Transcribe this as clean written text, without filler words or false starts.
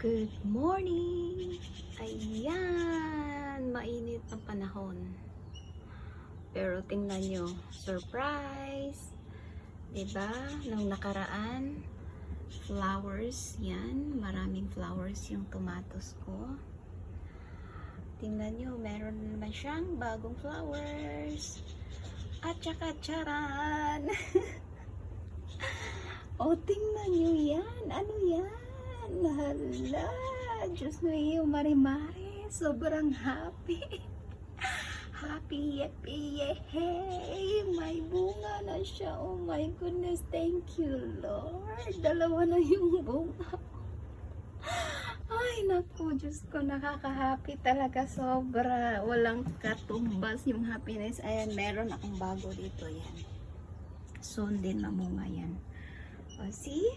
Good morning! Ayan! Mainit ang panahon. Pero tingnan nyo, surprise! Diba? Nung nakaraan, flowers, yan. Maraming flowers yung tomatos ko. Tingnan nyo, meron naman siyang bagong flowers. At saka charan! O, tingnan nyo yan! Ano yan? Hala! Diyos mo iyo, Mari-Mari. Sobrang happy. Happy, happy, yay! May bunga na siya. Oh my goodness. Thank you, Lord. Dalawa na yung bunga. Ay, naku. Diyos ko, nakaka-happy talaga. Sobra. Walang katumbas yung happiness. Ayan, meron akong bago dito. Yan. Soon din mamunga yan. O, see?